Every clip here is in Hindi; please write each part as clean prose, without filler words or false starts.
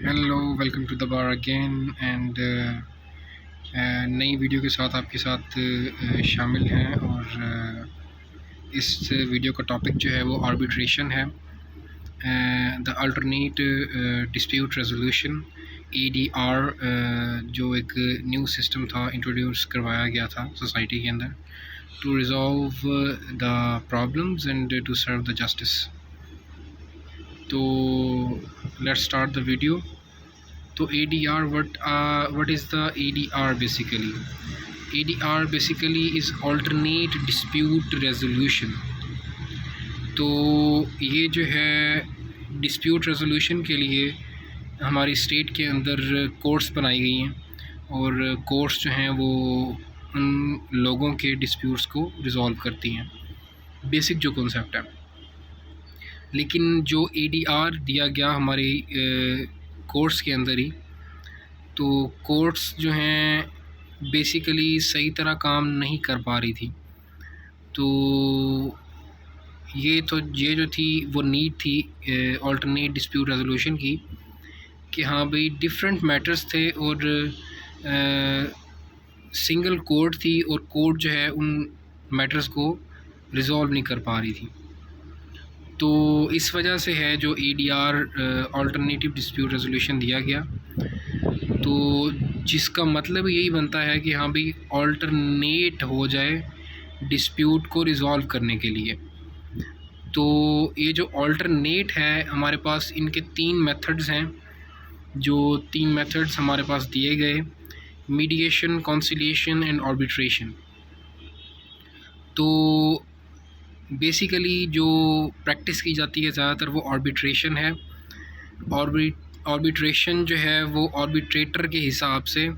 Hello, welcome to the bar again and नई वीडियो के साथ आपके साथ शामिल हैं। और इस वीडियो का टॉपिक जो है वो आर्बिट्रेशन है, the alternate dispute resolution ADR, जो एक न्यू सिस्टम था, इंट्रोड्यूस करवाया गया था सोसाइटी के अंदर to resolve the problems and to serve the justice. तो लेट्स स्टार्ट द वीडियो। तो ADR, what is the ADR basically? ADR basically is alternate dispute resolution। तो ये जो है डिस्प्यूट रेजोल्यूशन के लिए हमारी स्टेट के अंदर कोर्ट्स बनाई गई हैं और कोर्ट्स जो हैं वो उन लोगों के डिस्प्यूट्स को रिज़ॉल्व करती हैं। बेसिक जो कॉन्सेप्ट है, लेकिन जो ADR दिया गया हमारे कोर्ट्स के अंदर ही, तो कोर्ट्स जो हैं बेसिकली सही तरह काम नहीं कर पा रही थी। तो ये जो थी वो नीड थी अल्टरनेट डिस्प्यूट रेजोल्यूशन की, कि हाँ भाई डिफरेंट मैटर्स थे और सिंगल कोर्ट थी और कोर्ट जो है उन मैटर्स को रिज़ॉल्व नहीं कर पा रही थी। तो इस वजह से है जो ADR अल्टरनेटिव डिस्प्यूट रेजोल्यूशन दिया गया, तो जिसका मतलब यही बनता है कि हाँ भाई अल्टरनेट हो जाए डिस्प्यूट को रिज़ॉल्व करने के लिए। तो ये जो अल्टरनेट है, हमारे पास इनके 3 मेथड्स हैं। जो 3 मेथड्स हमारे पास दिए गए, मीडिएशन, कॉन्सिलिएशन एंड आर्बिट्रेशन। तो बेसिकली जो प्रैक्टिस की जाती है ज़्यादातर वो आर्बिट्रेशन है। आर्बिट्रेशन जो है वो आर्बिट्रेटर के हिसाब से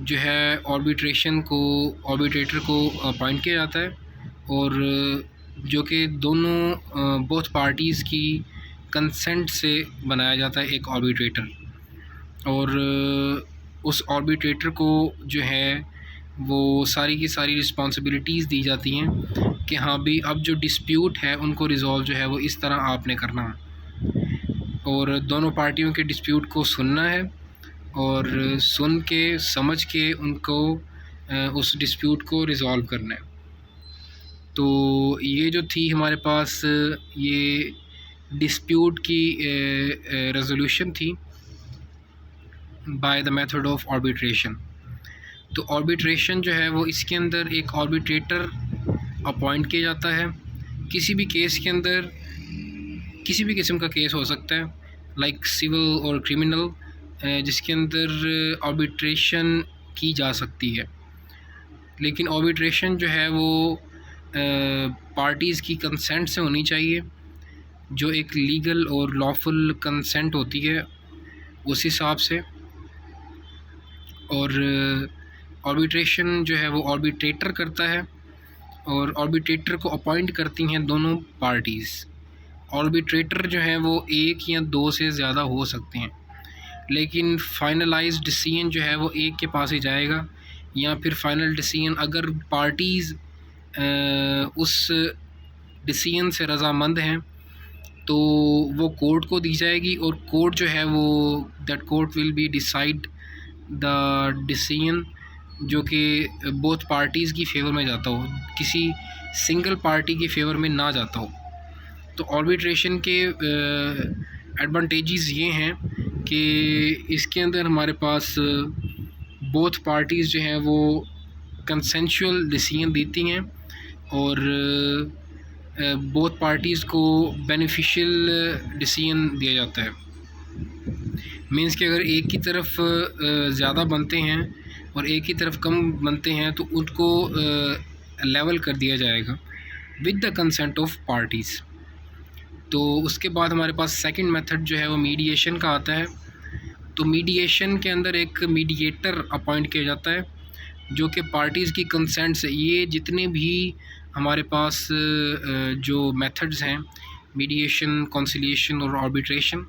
जो है आर्बिट्रेटर को अपॉइंट किया जाता है, और जो कि दोनों बोथ पार्टीज़ की कंसेंट से बनाया जाता है एक आर्बिट्रेटर। और उस आर्बिट्रेटर को जो है वो सारी की सारी रिस्पॉन्सिबिलिटीज़ दी जाती हैं कि हाँ भी अब जो डिस्प्यूट है उनको रिज़ॉल्व जो है वो इस तरह आपने करना है, और दोनों पार्टियों के डिस्प्यूट को सुनना है और सुन के समझ के उनको उस डिस्प्यूट को रिज़ॉल्व करना है। तो ये जो थी हमारे पास ये डिस्प्यूट की रेजोल्यूशन थी by the method of arbitration. तो आर्बिट्रेशन जो है वो इसके अंदर एक आर्बिट्रेटर अपॉइंट किया जाता है। किसी भी केस के अंदर किसी भी किस्म का केस हो सकता है, लाइक सिविल और क्रिमिनल, जिसके अंदर आर्बिट्रेशन की जा सकती है। लेकिन आर्बिट्रेशन जो है वो पार्टीज़ की कंसेंट से होनी चाहिए, जो एक लीगल और लॉफुल कंसेंट होती है उस हिसाब से। और आर्बिट्रेशन जो है वो आर्बिट्रेटर करता है, और आर्बिट्रेटर को अपॉइंट करती हैं दोनों पार्टीज़। आर्बिट्रेटर जो हैं वो 1 या 2 से ज़्यादा हो सकते हैं, लेकिन फाइनलाइज्ड डिसीजन जो है वो एक के पास ही जाएगा, या फिर फाइनल डिसीजन अगर पार्टीज़ उस डिसीजन से रज़ामंद हैं तो वो कोर्ट को दी जाएगी, और कोर्ट जो है वो that court will be decide the decision जो कि बोथ पार्टीज़ की फेवर में जाता हो, किसी सिंगल पार्टी की फेवर में ना जाता हो। तो आर्बिट्रेशन के एडवांटेजेस ये हैं कि इसके अंदर हमारे पास बोथ पार्टीज़ जो हैं वो कंसेंशुअल डिसीजन देती हैं, और बोथ पार्टीज़ को बेनिफिशियल डिसीजन दिया जाता है। मींस कि अगर एक की तरफ ज़्यादा बनते हैं और एक की तरफ कम बनते हैं तो उनको लेवल कर दिया जाएगा with the consent of parties. तो उसके बाद हमारे पास सेकंड मेथड जो है वो मीडिएशन का आता है। तो मीडिएशन के अंदर एक मीडिएटर अपॉइंट किया जाता है जो कि पार्टीज़ की कंसेंट से, ये जितने भी हमारे पास जो मेथड्स हैं, मीडिएशन, कॉन्सिलिएशन और आर्बिट्रेशन,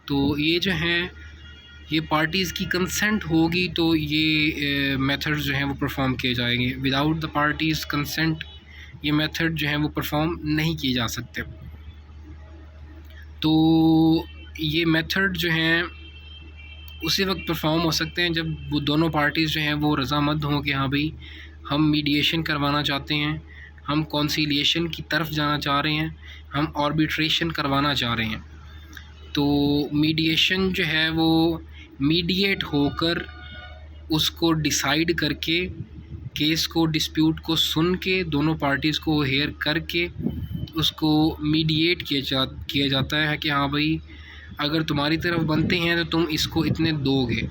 तो ये जो हैं ये पार्टीज़ की कंसेंट होगी तो ये मेथड्स जो हैं वो परफॉर्म किए जाएंगे। विदाउट द पार्टीज़ कंसेंट ये मेथड जो हैं वो परफॉर्म नहीं किए जा सकते। तो ये मेथड जो हैं उसी वक्त परफॉर्म हो सकते हैं जब वो दोनों पार्टीज़ जो हैं वो रज़ामंद हों कि हाँ भाई हम मीडिएशन करवाना चाहते हैं, हम कॉन्सिलिएशन की तरफ जाना चाह रहे हैं, हम आर्बिट्रेशन करवाना चाह रहे हैं। तो मीडिएशन जो है वो मीडिएट होकर उसको डिसाइड करके केस को डिस्प्यूट को सुन के दोनों पार्टीज़ को हेयर करके उसको मीडिएट किया जाता है कि हाँ भाई अगर तुम्हारी तरफ बनते हैं तो तुम इसको इतने दोगे,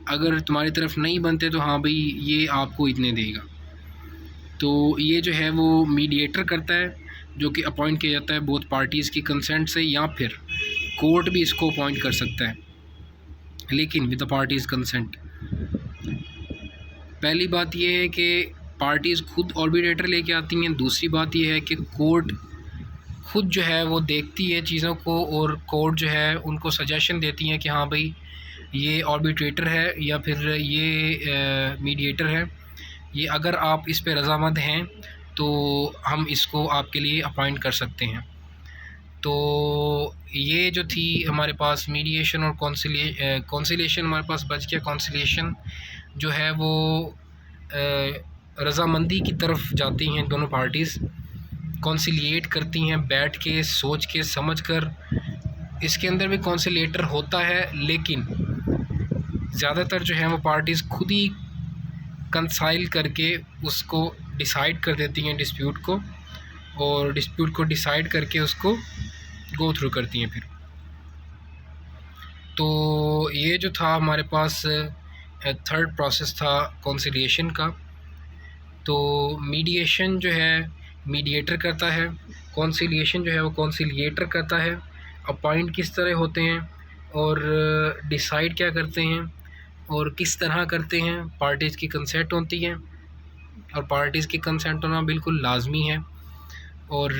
अगर तुम्हारी तरफ नहीं बनते तो हाँ भाई ये आपको इतने देगा। तो ये जो है वो मीडिएटर करता है, जो कि अपॉइंट किया जाता है बोथ पार्टीज़ की कंसेंट से, या फिर कोर्ट भी इसको अपॉइंट कर सकता है लेकिन विद द पार्टीज़ कंसेंट। पहली बात ये है कि पार्टीज़ खुद आर्बिट्रेटर लेके आती हैं। दूसरी बात ये है कि कोर्ट खुद जो है वो देखती है चीज़ों को और कोर्ट जो है उनको सजेशन देती हैं कि हाँ भाई ये आर्बिट्रेटर है या फिर ये मीडिएटर है, ये अगर आप इस पे रज़ामंद हैं तो हम इसको आपके लिए अपॉइंट कर सकते हैं। तो ये जो थी हमारे पास मीडिएशन और कॉन्सिलिएशन हमारे पास बच गया। कॉन्सिलिएशन जो है वो रज़ामंदी की तरफ जाती हैं दोनों पार्टीज़, कॉन्सिलिएट करती हैं बैठ के सोच के समझ कर। इसके अंदर भी कॉन्सिलेटर होता है लेकिन ज़्यादातर जो है वो पार्टीज़ खुद ही कंसाइल करके उसको डिसाइड कर देती हैं डिस्प्यूट को, और डिस्प्यूट को डिसाइड करके उसको गो थ्रू करती हैं फिर। तो ये जो था हमारे पास थर्ड प्रोसेस था कॉन्सिलिएशन का। तो मीडिएशन जो है मीडिएटर करता है, कॉन्सिलिएशन जो है वो कॉन्सिलिएटर करता है। अपॉइंट किस तरह होते हैं और डिसाइड क्या करते हैं और किस तरह करते हैं, पार्टीज़ की कंसेंट होती है और पार्टीज़ की कंसेंट होना बिल्कुल लाजमी है। और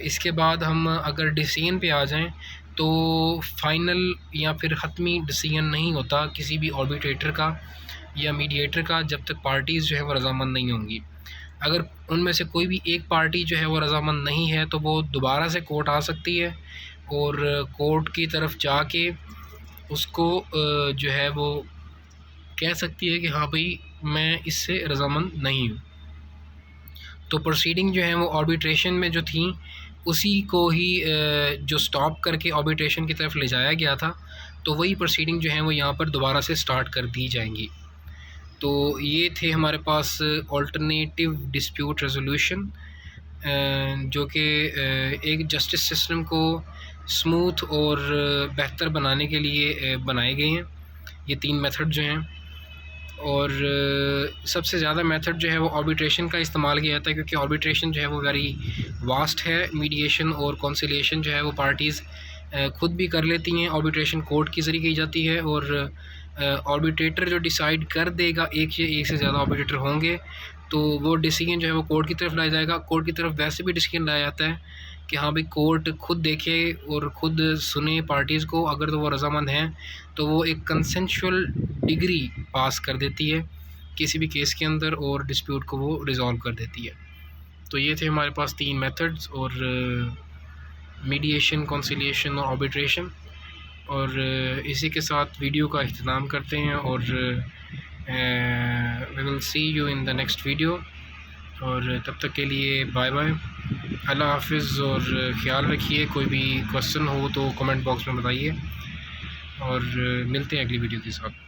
इसके बाद हम अगर डिसीजन पे आ जाएं तो फ़ाइनल या फिर हतमी डिसीजन नहीं होता किसी भी आर्बिट्रेटर का या मीडिएटर का जब तक पार्टीज़ जो है वो रज़ामंद नहीं होंगी। अगर उनमें से कोई भी एक पार्टी जो है वो रज़ामंद नहीं है तो वो दोबारा से कोर्ट आ सकती है और कोर्ट की तरफ जाके उसको जो है वो कह सकती है कि हाँ भाई मैं इससे रज़ामंद नहीं हूँ। तो प्रोसीडिंग जो है वो आर्बिट्रेशन में जो थी उसी को ही जो स्टॉप करके आर्बिट्रेशन की तरफ ले जाया गया था, तो वही प्रोसीडिंग जो है वो यहाँ पर दोबारा से स्टार्ट कर दी जाएंगी। तो ये थे हमारे पास अल्टरनेटिव डिस्प्यूट रेजोल्यूशन, जो कि एक जस्टिस सिस्टम को स्मूथ और बेहतर बनाने के लिए बनाए गए हैं। ये 3 मेथड जो हैं, और सबसे ज़्यादा मेथड जो है वो आर्बिट्रेशन का इस्तेमाल किया जाता है क्योंकि आर्बिट्रेशन जो है वो वेरी वास्ट है। मीडिएशन और कॉन्सिलिएशन जो है वो पार्टीज़ खुद भी कर लेती हैं, आर्बिट्रेशन कोर्ट के ज़रिए की जाती है। और आर्बिट्रेटर जो डिसाइड कर देगा, एक से ज़्यादा आर्बिट्रेटर होंगे तो वो डिसीजन जो है वो कोर्ट की तरफ लाया जाएगा। कोर्ट की तरफ वैसे भी डिसीजन लाया जाता है कि हाँ भाई कोर्ट खुद देखे और ख़ुद सुने पार्टीज़ को, अगर तो वो रज़ामंद हैं तो वो एक कंसेंशुअल डिग्री पास कर देती है किसी भी केस के अंदर और डिस्प्यूट को वो रिज़ॉल्व कर देती है। तो ये थे हमारे पास 3 मेथड्स, और मीडिएशन, कॉन्सिलिएशन और आर्बिट्रेशन। और इसी के साथ वीडियो का इख्तिताम करते हैं और we will see you in the next video. और तब तक के लिए बाय बाय, अल्लाह हाफिज़, और ख़्याल रखिए। कोई भी क्वेश्चन हो तो कमेंट बॉक्स में बताइए, और मिलते हैं अगली वीडियो के साथ।